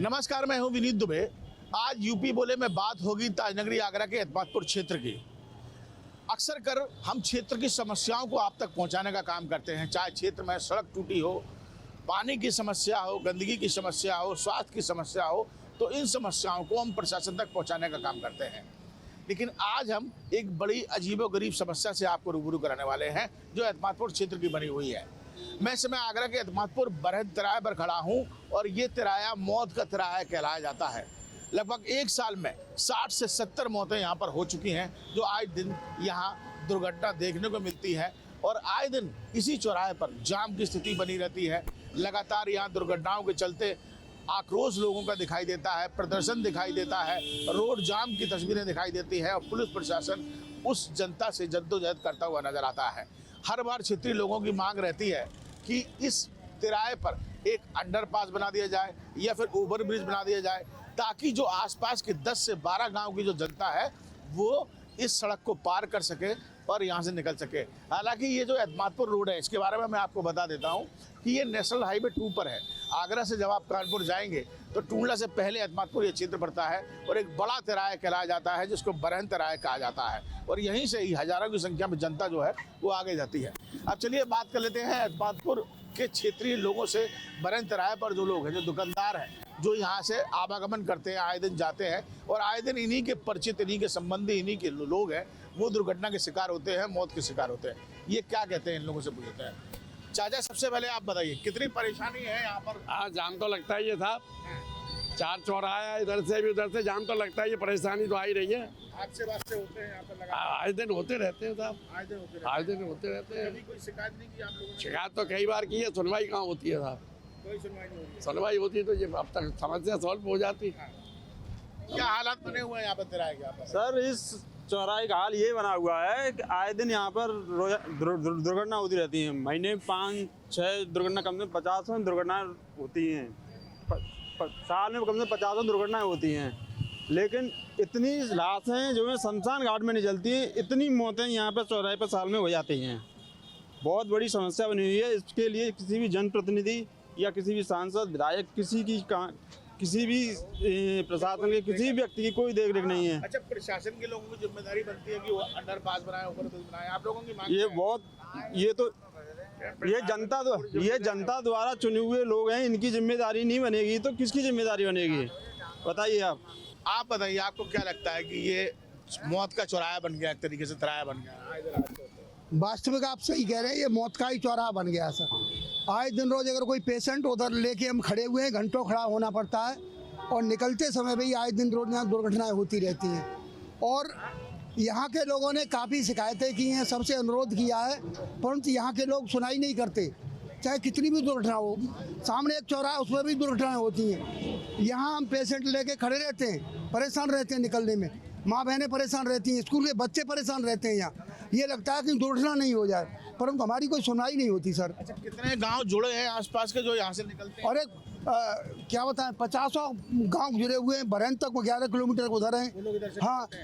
नमस्कार, मैं हूं विनीत दुबे। आज यूपी बोले में बात होगी ताजनगरी आगरा के एतमादपुर क्षेत्र की। अक्सर कर हम क्षेत्र की समस्याओं को आप तक पहुंचाने का काम करते हैं, चाहे क्षेत्र में सड़क टूटी हो, पानी की समस्या हो, गंदगी की समस्या हो, स्वास्थ्य की समस्या हो, तो इन समस्याओं को हम प्रशासन तक पहुंचाने का काम करते हैं। लेकिन आज हम एक बड़ी अजीबोगरीब समस्या से आपको रूबरू कराने वाले हैं जो एतमादपुर क्षेत्र की बनी हुई है। मैं इस समय आगरा के एतमादपुर बरहद तिराहे पर खड़ा हूं और ये तिराया मौत का तिराया कहलाया जाता है। लगभग एक साल में 60 से 70 मौतें यहाँ पर हो चुकी हैं, जो आए दिन यहाँ दुर्घटना देखने को मिलती है और आए दिन इसी चौराहे पर जाम की स्थिति बनी रहती है। लगातार यहाँ दुर्घटनाओं के चलते आक्रोश लोगों का दिखाई देता है, प्रदर्शन दिखाई देता है, रोड जाम की तस्वीरें दिखाई देती है और पुलिस प्रशासन उस जनता से जद्दोजहद करता हुआ नजर आता है। हर बार क्षेत्रीय लोगों की मांग रहती है कि इस तिराहे पर एक अंडरपास बना दिया जाए या फिर ओवर ब्रिज बना दिया जाए, ताकि जो आसपास के 10 से 12 गांव की जो जनता है वो इस सड़क को पार कर सके और यहाँ से निकल सके। हालांकि ये जो एतमादपुर रोड है, इसके बारे में मैं आपको बता देता हूँ कि ये नेशनल हाईवे 2 पर है। आगरा से जब आप कानपुर जाएंगे तो टूंडला से पहले एतमादपुर ये क्षेत्र पड़ता है और एक बड़ा तिराहा कहलाया जाता है जिसको बरहद तिराहा कहा जाता है और यहीं से ही हजारों की संख्या में जनता जो है वो आगे जाती है। अब चलिए बात कर लेते हैं एतमादपुर के क्षेत्रीय लोगों से। बरहद तिराहे पर जो लोग हैं, जो दुकानदार हैं, जो यहाँ से आवागमन करते हैं, आए दिन जाते हैं और आए दिन इन्हीं के परिचित, इन्हीं के संबंधी, इन्हीं के लोग हैं, वो दुर्घटना के शिकार होते हैं, मौत के शिकार होते हैं। ये क्या कहते हैं, इन लोगों से पूछते हैं। चाचा, सबसे पहले आप बताइए कितनी परेशानी है यहाँ पर? हाँ, जाम तो लगता है। ये साहब 4 चौराहा है, इधर से भी उधर से जाम तो लगता है। ये परेशानी तो आ ही रही है। हादसे वास्ते होते हैं यहाँ पर लगा? आए दिन होते रहते हैं साहब, आए दिन होते आए दिन होते रहते हैं। कभी कोई शिकायत नहीं की आप लोगों ने? शिकायत तो कई बार की है, सुनवाई कहाँ होती है साहब? कोई सुनवाई नहीं होती। सुनवाई होती तो ये अब तक समस्या सॉल्व हो जाती। क्या हालात बने हुए हैं यहाँ पर तिराहे के? यहाँ पर सर, इस चौराहे का हाल ये बना हुआ है कि आए दिन यहाँ पर दुर्घटना होती रहती है। महीने 5-6 दुर्घटना, कम से कम 50 दुर्घटनाएं होती हैं। साल में कम से कम 50 दुर्घटनाएं होती हैं। लेकिन इतनी लाशें जो है शमशान घाट में नहीं जलती हैं, इतनी मौतें यहाँ पर चौराहे पर साल में हो जाती हैं। बहुत बड़ी समस्या बनी हुई है। इसके लिए किसी भी जनप्रतिनिधि या किसी भी सांसद, विधायक, किसी भी प्रशासन के किसी भी व्यक्ति की कोई देख रेख नहीं है। अच्छा, प्रशासन के लोगों की जिम्मेदारी बनती है कि वो अंडरपास बनाए, ओवर ब्रिज बनाए। आप लोगों की मांग ये जनता द्वारा चुने हुए लोग हैं, इनकी जिम्मेदारी नहीं बनेगी तो किसकी जिम्मेदारी बनेगी? बताइए आप बताइए, आपको क्या लगता है कि ये मौत का चौराहा बन गया, एक तरीके से तिराहा बन गया? वास्तविक आप सही कह रहे हैं, ये मौत का ही चौराहा बन गया सर। आए दिन रोज अगर कोई पेशेंट उधर लेके हम खड़े हुए हैं, घंटों खड़ा होना पड़ता है और निकलते समय भी आए दिन रोज यहाँ दुर्घटनाएं होती रहती हैं। और यहाँ के लोगों ने काफ़ी शिकायतें की हैं, सबसे अनुरोध किया है, परंतु यहाँ के लोग सुनाई नहीं करते। चाहे कितनी भी दुर्घटना हो, सामने एक चौराहा है, उसमें भी दुर्घटनाएं होती हैं। यहाँ हम पेशेंट लेके खड़े रहते हैं, परेशान रहते हैं निकलने में, माँ बहनें परेशान रहती हैं, स्कूल के बच्चे परेशान रहते हैं। यहाँ ये लगता है कि दुर्घटना नहीं हो जाए, परंतु हमारी कोई सुनवाई नहीं होती सर। अच्छा, कितने गांव जुड़े हैं आसपास के जो यहाँ से निकलते हैं? और एक क्या बताएं, 50 गांव जुड़े हुए हैं। बरहद तक 11 किलोमीटर उधर हैं।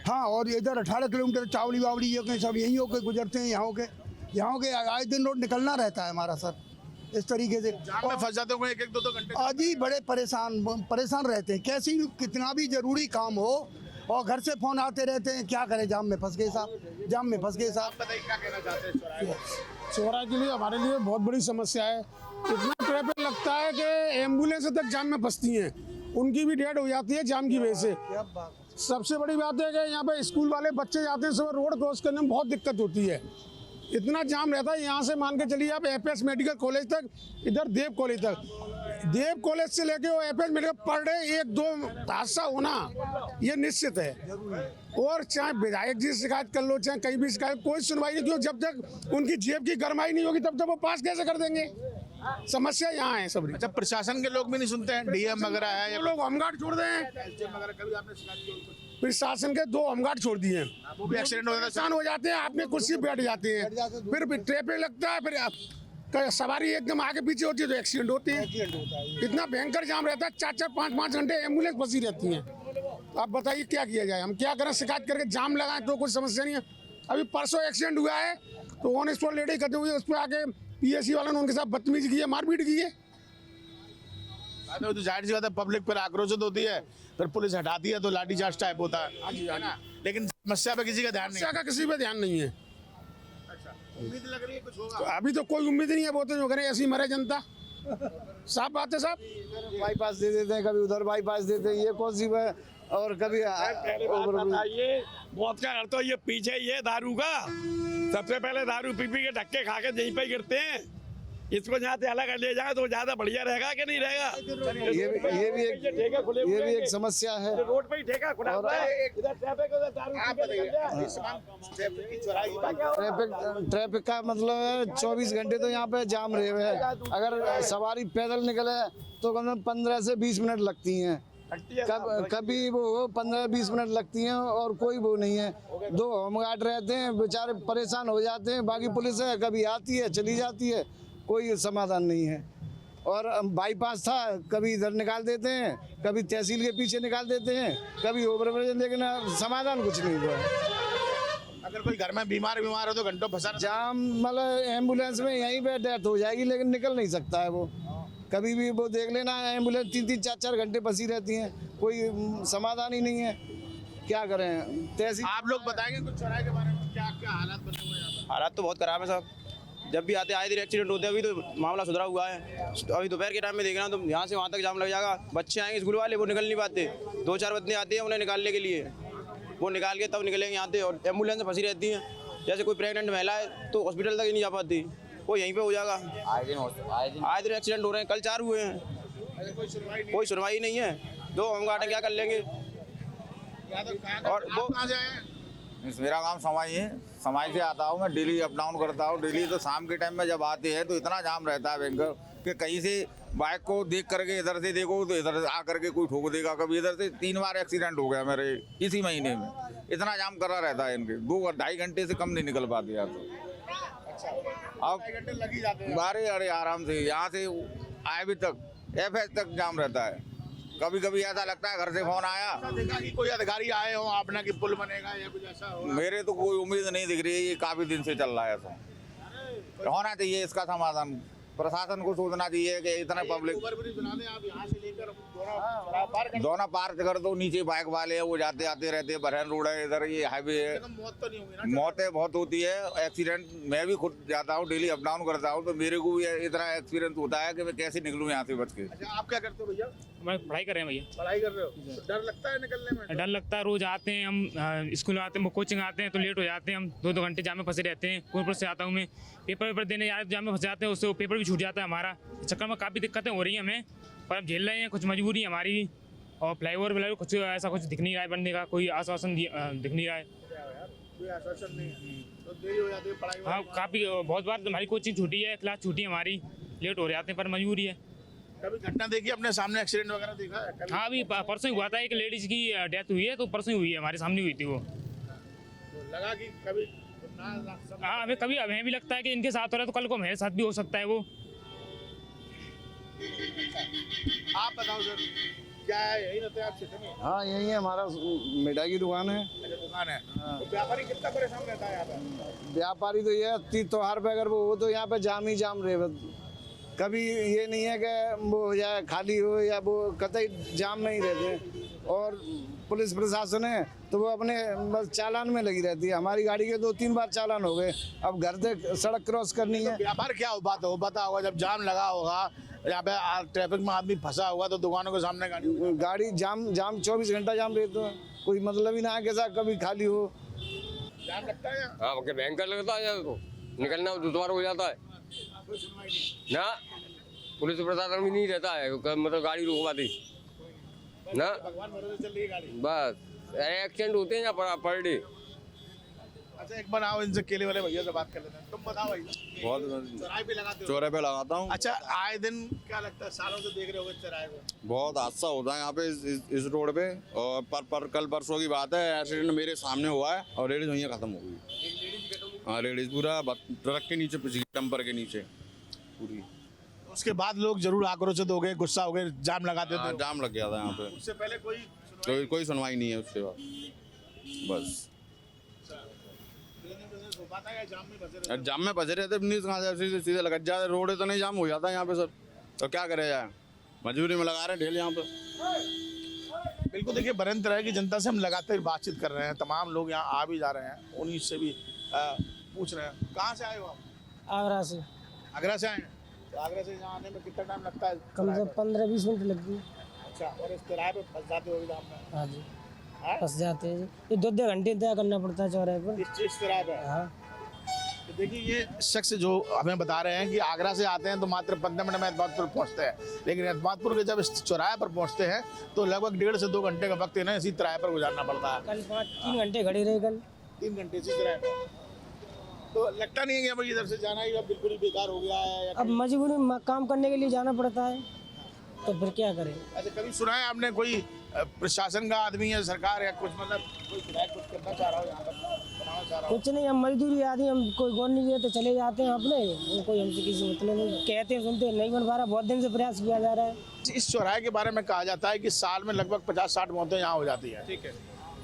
हाँ, और इधर 18 किलोमीटर चावड़ी वावड़ी ये सब यहीं होके गुजरते हैं। यहाँ के आए दिन रोड निकलना रहता है हमारा सर, इस तरीके से। जाम में फंस जाते होंगे 1-2 घंटे? आदि बड़े परेशान रहते हैं। कैसी कितना भी जरूरी काम हो और घर से फोन आते रहते हैं, क्या करें, जाम में फंस गए साहब, जाम में फंस गए साहब। बताइए क्या कहना चाहते हैं चौराहे? चौराहे के लिए हमारे लिए बहुत बड़ी समस्या है। इतना ट्रैफिक लगता है कि एम्बुलेंस तक जाम में फंसती हैं, उनकी भी डेड हो जाती है जाम की वजह से। सबसे बड़ी बात है कि यहाँ पे स्कूल वाले बच्चे जाते हैं, सब रोड क्रॉस करने में बहुत दिक्कत होती है। इतना जाम रहता है। यहाँ से मान के चलिए आप एफएस मेडिकल कॉलेज तक, इधर देव कॉलेज तक, देव कॉलेज से लेके वो एफएस मेडिकल पर डे 1-2 हादसा होना ये निश्चित है। और चाहे विधायक जी से शिकायत कर लो, चाहे कहीं भी शिकायत, कोई सुनवाई नहीं। क्यों? जब तक उनकी जेब की गरमाई नहीं होगी तब तक वो पास कैसे कर देंगे? समस्या यहाँ है सब। अच्छा, प्रशासन के लोग भी नहीं सुनते हैं? डीएम वगैरह है या लोग होमगार्ड छोड़ दें। कभी आपने शिकायत की? प्रशासन के 2 होमगार्ड छोड़ दिए हैं, वो भी एक्सीडेंट हो जाते हैं, आपने कुर्सी बैठ जाते हैं, फिर ट्रैफिक लगता है, फिर सवारी एकदम आगे पीछे होती है तो एक्सीडेंट होती है। इतना भयंकर जाम रहता है, 4-4, 5-5 घंटे एम्बुलेंस फंसी रहती हैं। आप बताइए क्या किया जाए? हम क्या करें? शिकायत करके जाम लगाएं तो कोई समस्या नहीं है। अभी परसों एक्सीडेंट हुआ है तो ऑन स्पॉट लेडी करते हुए उस पर आके पीएससी वालों ने उनके साथ बदतमीजी की है, मारपीट की है। तो जाहिर सी बात है पब्लिक पर आक्रोशित होती है, फिर पुलिस हटाती है तो लाठीचार्ज टाइप होता है है ना? लेकिन समस्या पे किसी का ध्यान नहीं समस्या का किसी पे ध्यान नहीं है। अच्छा, उम्मीद लग रही है कुछ तो होगा। अभी तो कोई उम्मीद नहीं है, वो तो जो करें ऐसी मरे जनता। साफ बात है साहब। बाईपास दे देते हैं, कभी उधर बाईपास देते हैं, ये कौन सी और कभी पहले बात बताइए, मौत का घर तो ये पीछे ही है दारू का। सबसे पहले दारू पी के धक्के खा के यहीं पे गिरते हैं। इसको यहाँ से अलग ले जाए तो ज्यादा बढ़िया रहेगा कि नहीं रहेगा? ये भी एक समस्या है। रोड पे ही ठेका खुला हुआ है, इधर ट्रैफिक उधर दारू आप पी के निकल जाए। ट्रैफिक की चौड़ाई की ट्रैफिक का मतलब है 24 घंटे तो यहाँ पे जाम रहे हुए है। अगर सवारी पैदल निकले तो कम से कम 15 से 20 मिनट लगती हैं। कभी वो 15-20 मिनट लगती हैं और कोई वो नहीं है। 2 होमगार्ड रहते हैं, बेचारे परेशान हो जाते हैं। बाकी पुलिस है, कभी आती है चली जाती है, कोई समाधान नहीं है। और बाईपास था, कभी इधर निकाल देते हैं, कभी तहसील के पीछे निकाल देते हैं, कभी ओवरब्रिज, लेकिन समाधान कुछ नहीं हुआ। अगर कोई घर में बीमार हो तो घंटों फंसा जाम मतलब एम्बुलेंस में यहीं पे डेथ हो जाएगी, लेकिन निकल नहीं सकता है वो। कभी भी वो देख लेना, एम्बुलेंस 3-3, 4-4 घंटे फंसी रहती हैं, कोई समाधान ही नहीं है। क्या करें? तहसील आप लोग बताएंगे कुछ चौराहे के बारे में, क्या क्या हालात बने हुए हैं यहाँ पर? हालात तो बहुत खराब है साहब। जब भी आए दिन एक्सीडेंट होते हैं। अभी तो मामला सुधरा हुआ है। अभी दोपहर के टाइम में देखना तो यहाँ से वहाँ तक जाम लग जाएगा। बच्चे आएंगे स्कूल वाले, वो निकल नहीं पाते। 2-4 बच्चे आते हैं उन्हें निकालने के लिए, वो निकाल के तब निकलेंगे यहाँ से। और एम्बुलेंस फंसी रहती हैं। जैसे कोई प्रेग्नेंट महिला है तो हॉस्पिटल तक ही नहीं जा पाती, वो यहीं पे हो जाएगा। आए दिन एक्सीडेंट हो रहे हैं, कल 4 हुए हैं, कोई सुनवाई नहीं है। 2 होमगार्ड क्या कर लेंगे? और वो कहाँ से आए हैं? मेरा काम समाई है, समाई से आता हूँ मैं, डेली अप डाउन करता हूँ डेली। तो शाम के टाइम में जब आते हैं तो इतना जाम रहता है भयंकर कि कहीं से बाइक को देख करके इधर से देखो तो इधर आ करके कोई ठोक देगा। कभी इधर से 3 बार एक्सीडेंट हो गया मेरे इसी महीने में। इतना जाम करा रहता है इनके, 2-2.5 घंटे से कम नहीं निकल पाते यार। तो अब घंटे लग ही जाते हैं। बारे अरे आराम से यहाँ से आए भी तक FS तक जाम रहता है। कभी कभी ऐसा लगता है घर से फोन आया, देखा कि कोई अधिकारी आए हो आपने कि पुल बनेगा या कुछ ऐसा हो? मेरे तो कोई उम्मीद नहीं दिख रही है। ये काफी दिन से चल रहा है ऐसा। होना चाहिए इसका समाधान, प्रशासन को सोचना चाहिए कि इतना पब्लिक ओवरब्रिज बना दें आप यहाँ से लेकर दोनों पार कर दोनों पार कर दो। नीचे बाइक वाले हैं वो जाते आते रहते हैं, बरहन रोड है, इधर ये हाईवे है। दें। मौत तो नहीं होगी ना? मौतें बहुत होती है, एक्सीडेंट। मैं भी खुद जाता हूँ, डेली अप डाउन करता हूँ, तो मेरे को भी इतना एक्सपीरियंस होता है कि मैं कैसे निकलूँ यहाँ से बच के। अच्छा, आप क्या करते हो भैया? मैं पढ़ाई कर रहे हैं भैया। पढ़ाई कर रहे हो तो डर लगता है निकलने में? डर लगता है, रोज आते हैं हम, स्कूल आते हैं, कोचिंग आते हैं तो लेट हो जाते हैं हम। 2-2 घंटे जाम में फंसे रहते हैं। कोई से आता हूँ मैं, पेपर देने जाम में फंसे जाते हैं, उससे पेपर भी छूट जाता है हमारा। इस चक्कर में काफ़ी दिक्कतें हो रही हैं हमें, पर अब झेल रहे हैं, कुछ मजबूरी है हमारी भी। और फ्लाईओवर कुछ ऐसा कुछ दिख नहीं रहा है बनने का, कोई आश्वासन दिख नहीं रहा है। कोई आश्वासन नहीं है तो देरी हो जाती है पढ़ाई में। हाँ, काफ़ी बहुत बार हमारी कोचिंग छूटी है, क्लास छूटी है हमारी, लेट हो जाते हैं, पर मजबूरी है। कभी घटना देखी अपने सामने, एक्सीडेंट वगैरह देखा है कभी? हाँ, अभी परसों ही हुआ था, एक लेडीज की डेथ हुई है, तो परसों ही हुई है, हमारे सामने हुई थी वो। तो लगा कि कभी हाँ, हमें भी लगता है कि इनके साथ हो रहा है तो कल को हमारे साथ भी हो सकता है वो। आप बताओ सर, क्या है? यही रहते हैं आप क्षेत्र में? हाँ, यही है, हमारा मिठाई की दुकान है। अच्छा, दुकान है। तो व्यापारी कितना परेशान रहता है यहाँ पे? व्यापारी तो ये तीज त्योहार पे अगर वो हो तो यहाँ पे जाम ही जाम रहे। कभी ये नहीं है कि वो हो जाए खाली हो, या वो कतई जाम नहीं रहते। और पुलिस प्रशासन है तो वो अपने बस चालान में लगी रहती है। हमारी गाड़ी के 2-3 बार चालान हो गए। अब घर से सड़क क्रॉस करनी है। व्यापार क्या हो बात हो पता होगा, जब जाम लगा होगा, यहाँ पे ट्रैफिक में आदमी फंसा होगा तो दुकानों के सामने गाड़ी जाम 24 घंटा जाम रहता है, कोई मतलब ही ना है कि साहब कभी खाली हो। जाम लगता है यहाँ? हाँ, भयंकर लगता है, तो निकलना दुश्वार हो जाता है ना। पुलिस प्रशासन भी नहीं रहता है, मतलब गाड़ी रोकवाती ना। भगवान भरोसे चल रही है गाड़ी। बस एक्सीडेंट होते हैं यहाँ पर डे। अच्छा, एक बार आओ इनसे, केले वाले भैया से बात कर लेते हैं। तुम बताओ भाई, बहुत चौराहे पे लगाते हो? चौराहे पे लगाता हूँ। अच्छा, आए दिन क्या लगता है, सालों से देख रहे हो चौराहे को? बहुत हादसा होता है यहाँ पे इस रोड पे। और कल परसों की बात है, एक्सीडेंट मेरे सामने हुआ है और लेडीज वहीं खत्म हो गई। हाँ, लेडीज पूरा ट्रक के नीचे, डंपर के नीचे पूरी। उसके बाद लोग जरूर आक्रोशित हो गए, गुस्सा हो गए, जाम लगा देते हाँ, हो। जाम लग गया था यहाँ पे। उससे पहले कोई सुनवाई नहीं है उसके बाद, बस जाम में फंसे रहते। पुलिस कहाँ से सीधे लग जाते, रोड तो नहीं जाम हो जाता है यहाँ पे सर, तो क्या करे जाए। मजबूरी में लगा रहे हैं ढेल यहाँ पे। बिल्कुल, देखिए बरेंद्र राय की जनता से हम लगातार बातचीत कर रहे हैं, तमाम लोग यहाँ आ भी जा रहे हैं, उन्हीं से भी पूछ रहे हैं। कहाँ से आए हो आप? आगरा से। आगरा से आए हैं? तो आगरा से यहाँ आने में कितना टाइम लगता है? कम से कम 15-20 मिनट लगती है। अच्छा, और इस किराए पे फंस जाते हो जाम में? हाँ जी, हाँ? फंस जाते हैं। ये 2-2 घंटे इंतजार करना पड़ता है चौराहे पर। इस किराए पे? हाँ। तो देखिए ये शख्स जो हमें बता रहे हैं कि आगरा से आते हैं तो मात्र 15 मिनट में एतमादपुर पहुंचते हैं, लेकिन एतमादपुर के जब इस चौराहे पर पहुंचते हैं तो लगभग 1.5 से 2 घंटे का वक्त इन्हें इसी किराए पर गुजारना पड़ता है। कल 3 घंटे खड़े रहे कल। 3 घंटे इसी किराए पर। तो लगता नहीं है कि अब इधर से जाना ही अब बिल्कुल ही बेकार हो गया है? अब मजबूरी में काम करने के लिए जाना पड़ता है, तो फिर क्या करें। अच्छा, कभी सुना है आपने कोई प्रशासन का आदमी या सरकार या कुछ मतलब कोई किराया कुछ करना चाह रहा हो, यहाँ पर बनाना चाह रहा हो? कुछ नहीं, हम मजदूरी आदमी, हम कोई गौर नहीं दिए तो चले जाते हैं अपने, कोई हमसे किसी मतलब नहीं। कहते हैं सुनते नहीं बन पा रहा, बहुत दिन से प्रयास किया जा रहा है। इस चौराहे के बारे में कहा जाता है कि साल में लगभग 50-60 मौतें यहाँ हो जाती है। ठीक है,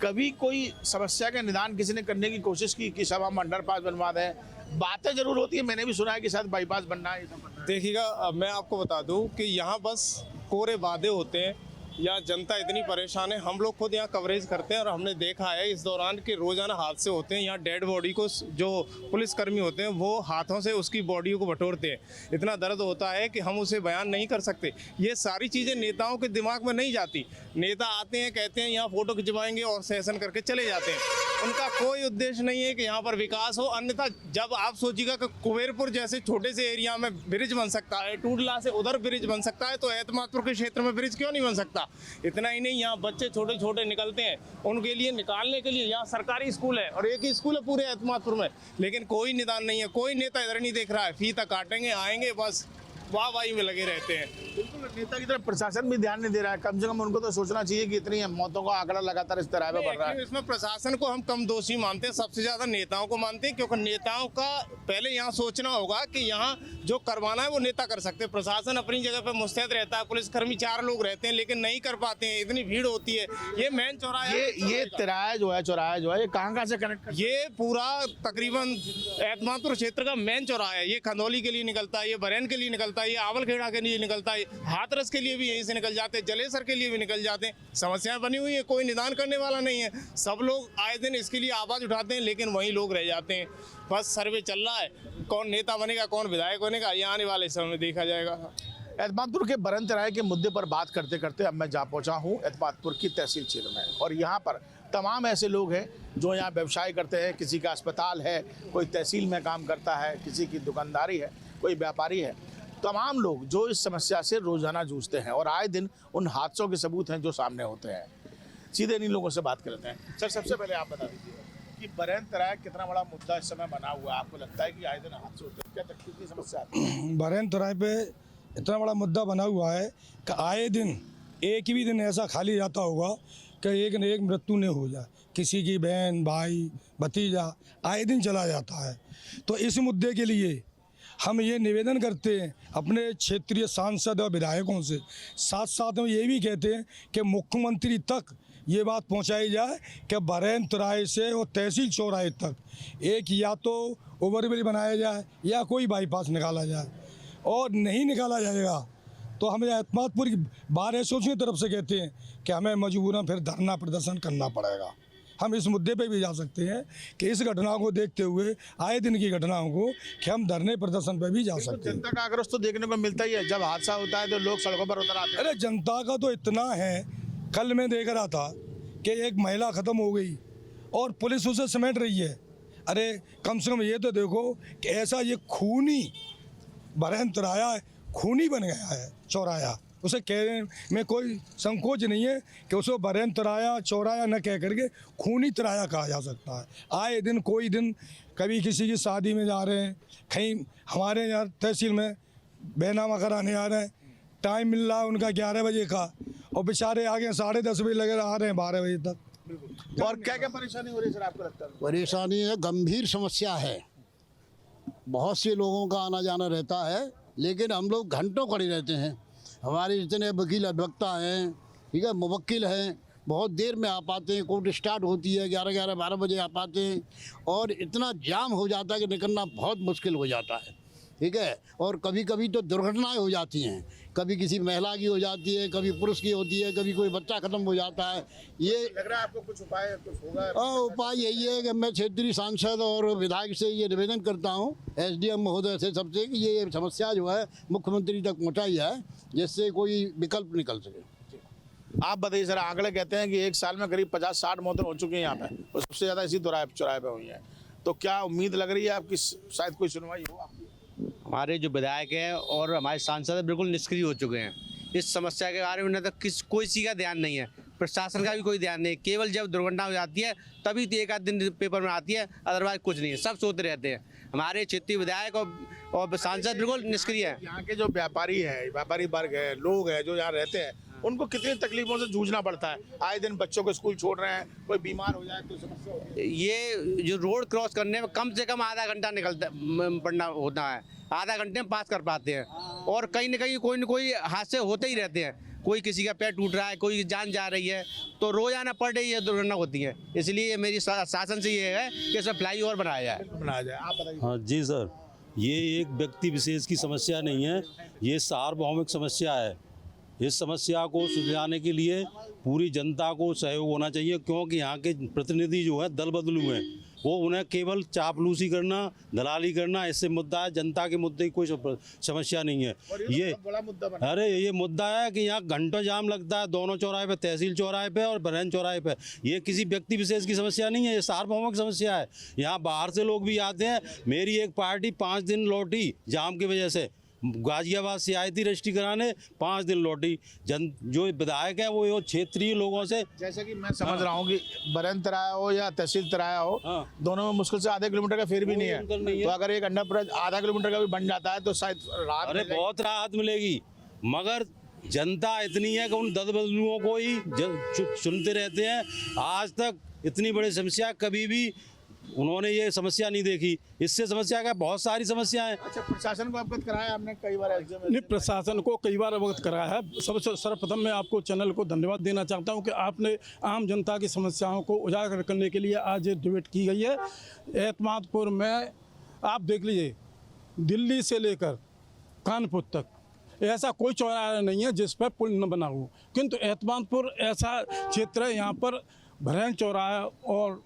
कभी कोई समस्या का निदान किसी ने करने की कोशिश की कि सब हम अंडरपास बनवा दें? बातें जरूर होती है, मैंने भी सुना है कि शायद बाईपास बनना है। देखिएगा, मैं आपको बता दूं कि यहाँ बस कोरे वादे होते हैं, यहाँ जनता इतनी परेशान है। हम लोग खुद यहाँ कवरेज करते हैं और हमने देखा है इस दौरान कि रोज़ाना हादसे होते हैं। यहाँ डेड बॉडी को जो पुलिसकर्मी होते हैं वो हाथों से उसकी बॉडी को बटोरते हैं। इतना दर्द होता है कि हम उसे बयान नहीं कर सकते। ये सारी चीज़ें नेताओं के दिमाग में नहीं जाती। नेता आते हैं, कहते हैं यहाँ फ़ोटो खिंचवाएंगे और सेशन करके चले जाते हैं। उनका कोई उद्देश्य नहीं है कि यहाँ पर विकास हो। अन्यथा जब आप सोचिएगा कि कुबेरपुर जैसे छोटे से एरिया में ब्रिज बन सकता है, टूडला से उधर ब्रिज बन सकता है, तो एतमादपुर के क्षेत्र में ब्रिज क्यों नहीं बन सकता? इतना ही नहीं, यहाँ बच्चे छोटे छोटे निकलते हैं, उनके लिए निकालने के लिए यहाँ सरकारी स्कूल है और एक ही स्कूल है पूरे एतमादपुर में, लेकिन कोई निदान नहीं है। कोई नेता इधर नहीं देख रहा है। फीता काटेंगे, आएंगे, बस वाहवाही में लगे रहते हैं। बिल्कुल, नेता की तरफ प्रशासन भी ध्यान नहीं दे रहा है। कम से कम उनको तो सोचना चाहिए कि इतनी मौतों का आंकड़ा लगातार इस तरह पे बढ़ रहा है। इसमें प्रशासन को हम कम दोषी मानते हैं, सबसे ज्यादा नेताओं को मानते हैं, क्योंकि नेताओं का पहले यहाँ सोचना होगा कि यहाँ जो करवाना है वो नेता कर सकते हैं। प्रशासन अपनी जगह पे मुस्तैद रहता है, पुलिसकर्मी 4 लोग रहते हैं, लेकिन नहीं कर पाते हैं, इतनी भीड़ होती है। ये मेन चौराहा, ये चौराहा जो है ये कहाँ से कनेक्ट? ये पूरा तकरीबन एतमादपुर क्षेत्र का मेन चौराहा है। ये खंदौली के लिए निकलता है, ये बरेन के लिए निकलता है, ये आवलखेड़ा के लिए निकलता है, हाथरस के लिए भी यहीं से निकल जाते हैं, जलेसर के लिए भी निकल जाते हैं। समस्याएं बनी हुई है, कोई निदान करने वाला नहीं है। सब लोग आए दिन इसके लिए आवाज़ उठाते हैं, लेकिन वही लोग रह जाते हैं। बस सर्वे चल रहा है, कौन नेता बनेगा, कौन विधायक बनेगा, ये आने वाले समय में देखा जाएगा। एतमादपुर के बरेंद्र राय के मुद्दे पर बात करते करते अब मैं जा पहुंचा हूं एतमादपुर की तहसील क्षेत्र में, और यहाँ पर तमाम ऐसे लोग हैं जो यहाँ व्यवसाय करते हैं। किसी का अस्पताल है, कोई तहसील में काम करता है, किसी की दुकानदारी है, कोई व्यापारी है। तमाम लोग जो इस समस्या से रोजाना जूझते हैं और आए दिन उन हादसों के सबूत हैं जो सामने होते हैं। सीधे इन लोगों से बात करते हैं। सर, सबसे पहले आप बता दीजिए कि बरेंद्र राय कितना बड़ा मुद्दा इस समय बना हुआ है? आपको लगता है कि आए दिन हादसे होते हैं? क्या तकलीफ की समस्या आती है? बरेंद्र राय पे इतना बड़ा मुद्दा बना हुआ है कि आए दिन एक भी दिन ऐसा खाली जाता होगा कि एक न एक मृत्यु नहीं हो जाए। किसी की बहन, भाई, भतीजा आए दिन चला जाता है। तो इस मुद्दे के लिए हम ये निवेदन करते हैं अपने क्षेत्रीय सांसद और विधायकों से, साथ साथ में ये भी कहते हैं कि मुख्यमंत्री तक ये बात पहुंचाई जाए कि बरेंद्र राय से और तहसील चौराहे तक एक या तो ओवरब्रिज बनाया जाए या कोई बाईपास निकाला जाए, और नहीं निकाला जाएगा तो हमें एतमादपुर की बार एसोसिएशन की तरफ से कहते हैं कि हमें मजबूरन फिर धरना प्रदर्शन करना पड़ेगा। हम इस मुद्दे पे भी जा सकते हैं कि इस घटना को देखते हुए, आए दिन की घटनाओं को, कि हम धरने प्रदर्शन पे भी जा सकते हैं। जनता का आक्रोश तो देखने को मिलता ही है। जब हादसा होता है तो लोग सड़कों पर उतर आते हैं। अरे जनता का तो इतना है, कल मैं देख रहा था कि एक महिला ख़त्म हो गई और पुलिस उसे समेट रही है। अरे कम से कम ये तो देखो कि ऐसा ये खूनी बरेंद्र राय खूनी बन गया है चौराया। उसे कहने में कोई संकोच नहीं है कि उसको बरेंद्र राया चौराया न कह करके खूनी तराया कहा जा सकता है। आए दिन कोई दिन कभी किसी की शादी में जा रहे हैं, कहीं हमारे यहाँ तहसील में बैनामा कराने आ रहे हैं, टाइम मिल रहा है उनका 11 बजे का, और बेचारे आगे 10:30 बजे लगे आ रहे हैं 12 बजे तक। और क्या क्या परेशानी हो रही है सर आपको लगता है? परेशानी है, गंभीर समस्या है। बहुत से लोगों का आना जाना रहता है, लेकिन हम लोग घंटों खड़े रहते हैं। हमारे जितने वकील अधिवक्ता हैं, ठीक है, मुवक्किल हैं, बहुत देर में आ पाते हैं। कोर्ट स्टार्ट होती है 11-12 बजे आ पाते हैं, और इतना जाम हो जाता है कि निकलना बहुत मुश्किल हो जाता है। ठीक है। और कभी कभी तो दुर्घटनाएं हो जाती हैं, कभी किसी महिला की हो जाती है, कभी पुरुष की होती है, कभी कोई बच्चा खत्म हो जाता है। ये लग रहा है आपको कुछ उपाय कुछ होगा? उपाय यही है कि मैं क्षेत्रीय सांसद और विधायक से ये निवेदन करता हूँ, SDM महोदय से, सबसे, कि ये समस्या जो है मुख्यमंत्री तक पहुँचाई है, जिससे कोई विकल्प निकल सके। आप बताइए सर, आंकड़े कहते हैं कि एक साल में करीब 50-60 मौतें हो चुकी हैं यहाँ पे, और सबसे ज़्यादा इसी चौराहे पे हुई हैं। तो क्या उम्मीद लग रही है आपकी शायद कोई सुनवाई हो आपकी? हमारे जो विधायक हैं और हमारे सांसद बिल्कुल निष्क्रिय हो चुके हैं इस समस्या के बारे में। उन्हें तक कोई चीज़ का ध्यान नहीं है, प्रशासन का भी कोई ध्यान नहीं। केवल जब दुर्घटना हो जाती है तभी तो एक आध दिन पेपर में आती है, अदरवाइज कुछ नहीं है, सब सोते रहते हैं। हमारे क्षेत्रीय विधायक और सांसद बिल्कुल निष्क्रिय है। यहाँ के जो व्यापारी हैं, व्यापारी वर्ग है, लोग हैं जो यहाँ रहते हैं, उनको कितनी तकलीफों से जूझना पड़ता है। आए दिन बच्चों को स्कूल छोड़ रहे हैं, कोई बीमार हो जाए तो समस्या होती है। ये जो रोड क्रॉस करने में कम से कम आधा घंटा निकलता पड़ना होता है, आधा घंटे में पास कर पाते हैं। और कहीं ना कहीं कोई न कोई हादसे होते ही रहते हैं, कोई किसी का पैर टूट रहा है, कोई जान जा रही है, तो रोजाना पर डे ये दुर्घटना होती है। इसलिए मेरी शासन से ये है कि इसे फ्लाईओवर बनाया जाए। आप बताइए। हाँ जी सर, ये एक व्यक्ति विशेष की समस्या नहीं है, ये सार्वभौमिक समस्या है। इस समस्या को सुलझाने के लिए पूरी जनता को सहयोग होना चाहिए, क्योंकि यहाँ के प्रतिनिधि जो है दल बदलू हैं, वो उन्हें केवल चापलूसी करना, दलाली करना, इससे मुद्दा है। जनता के मुद्दे की कोई समस्या नहीं है। ये बड़ा मुद्दा बना। अरे ये मुद्दा है कि यहाँ घंटों जाम लगता है दोनों चौराहे पे, तहसील चौराहे पे और बरहन चौराहे पे। ये किसी व्यक्ति विशेष की समस्या नहीं है, ये सार्वभौमिक समस्या है। यहाँ बाहर से लोग भी आते हैं। मेरी एक पार्टी 5 दिन लौटी जाम की वजह से, गाजियाबाद से आई थी रजिस्ट्री कराने, 5 दिन लौटी। जो विधायक है वो क्षेत्रीय लोगों से, जैसे कि मैं समझ रहा हूँ कि बरहन तराया हो या तहसील तराया हो, दोनों में मुश्किल से आधे किलोमीटर का फेर भी नहीं है। तो अगर एक अंडरब्रिज आधा किलोमीटर का भी बन जाता है तो शायद राहत, अरे बहुत राहत मिलेगी। मगर जनता इतनी है कि उन दलबदलुओं को ही सुनते रहते हैं। आज तक इतनी बड़ी समस्या कभी भी उन्होंने ये समस्या नहीं देखी। इससे समस्या का बहुत सारी समस्याएं। अच्छा, प्रशासन को अवगत कराया आपने कई बार? नहीं, प्रशासन को कई बार अवगत कराया है। सबसे सर्वप्रथम मैं आपको चैनल को धन्यवाद देना चाहता हूं कि आपने आम जनता की समस्याओं को उजागर करने के लिए आज ये डिबेट की गई है। एतमादपुर में आप देख लीजिए, दिल्ली से लेकर कानपुर तक ऐसा कोई चौराहा नहीं है जिस पर पुल न बना हो, किंतु एतमादपुर ऐसा क्षेत्र है, यहाँ पर बरहन चौराहा और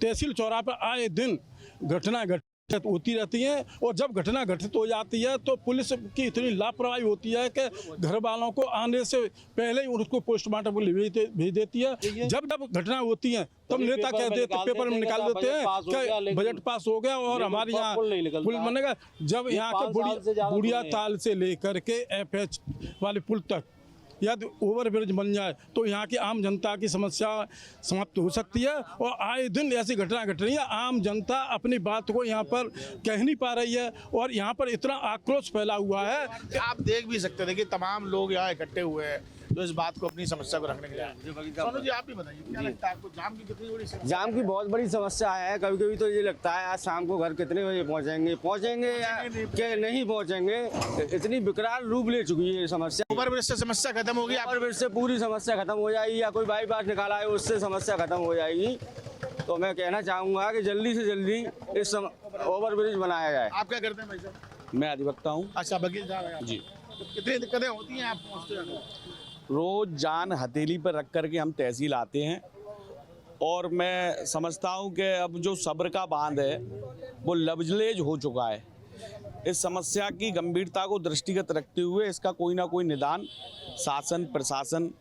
तहसील चौराहे पर आए दिन घटना घटित होती रहती है। और जब घटना घटित हो जाती है तो पुलिस की इतनी लापरवाही होती है कि घर वालों को आने से पहले ही उसको पोस्टमार्टम को भेज देती है। जब घटना होती है तब नेता कह देते, पेपर में निकाल देते हैं कि बजट पास हो गया और हमारे यहाँ पुल बनेगा। जब यहाँ के बुढ़िया ताल से लेकर के FH वाले पुल तक यदि ओवरब्रिज बन जाए तो यहाँ की आम जनता की समस्या समाप्त हो सकती है। और आए दिन ऐसी घटना घट रही है, आम जनता अपनी बात को यहाँ पर कह नहीं पा रही है और यहाँ पर इतना आक्रोश फैला हुआ है कि आप देख भी सकते हैं कि तमाम लोग यहाँ इकट्ठे हुए हैं तो इस बात को, अपनी समस्या को रखने के लिए। सोनू जी, आप भी बताइए, क्या लगता है आपको जाम की कितनी बड़ी समस्या? जाम की बहुत बड़ी समस्या है। कभी कभी तो ये लगता है आज शाम को घर कितने बजे पहुँचेंगे या कि नहीं पहुँचेंगे। इतनी विकराल रूप ले चुकी है ये समस्या। ओवरब्रिज से समस्या खत्म होगी, ओवरब्रिज से पूरी समस्या खत्म हो जाएगी, या कोई बाईपास निकाला है उससे समस्या खत्म हो जाएगी। तो मैं कहना चाहूँगा कि जल्दी से जल्दी इस ओवरब्रिज बनाया जाए। आप क्या करते हैं भाई साहब? मैं अधिवक्ता हूँ। अच्छा, वकील साहब जी। तो कितनी दिक्कतें होती हैं आप पहुँचते हैं? रोज जान हथेली पर रख कर के हम तहसील आते हैं और मैं समझता हूं कि अब जो सब्र का बांध है वो लबजलेज हो चुका है। इस समस्या की गंभीरता को दृष्टिगत रखते हुए इसका कोई ना कोई निदान शासन, प्रशासन,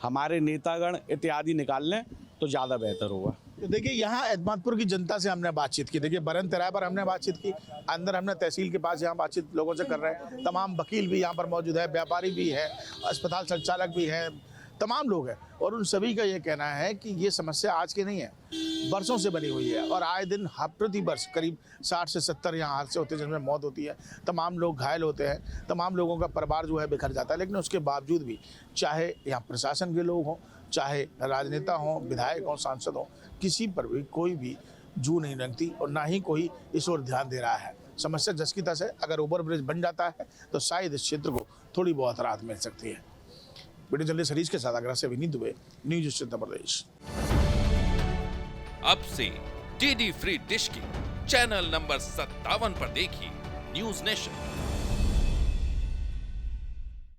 हमारे नेतागण इत्यादि निकाल लें तो ज़्यादा बेहतर होगा। तो देखिए, यहाँ एतमादपुर की जनता से हमने बातचीत की। देखिए, बरहन तराया पर हमने बातचीत की, अंदर हमने तहसील के पास यहाँ बातचीत लोगों से कर रहे हैं। तमाम वकील भी यहाँ पर मौजूद है, व्यापारी भी है, अस्पताल संचालक भी हैं, तमाम लोग हैं। और उन सभी का ये कहना है कि ये समस्या आज की नहीं है, बरसों से बनी हुई है। और आए दिन प्रति वर्ष करीब 60 से 70 यहाँ हादसे होते हैं जिनमें मौत होती है, तमाम लोग घायल होते हैं, तमाम लोगों का परिवार जो है बिखर जाता है। लेकिन उसके बावजूद भी चाहे यहाँ प्रशासन के लोग हों, चाहे राजनेता हों, विधायक हों, सांसद हों, किसी पर भी कोई भी जू नहीं लगती और ना ही कोई इस ओर ध्यान दे रहा है। समस्या जस की तस है। अगर ओवरब्रिज बन जाता है तो शायद इस क्षेत्र को थोड़ी बहुत राहत मिल सकती है। वीडियो जर्नलिस्ट हरीश के साथ आगरा से विनीत दुबे, न्यूज उत्तर प्रदेश। अब से DD फ्री डिश की चैनल नंबर 57 पर देखिए न्यूज नेशन।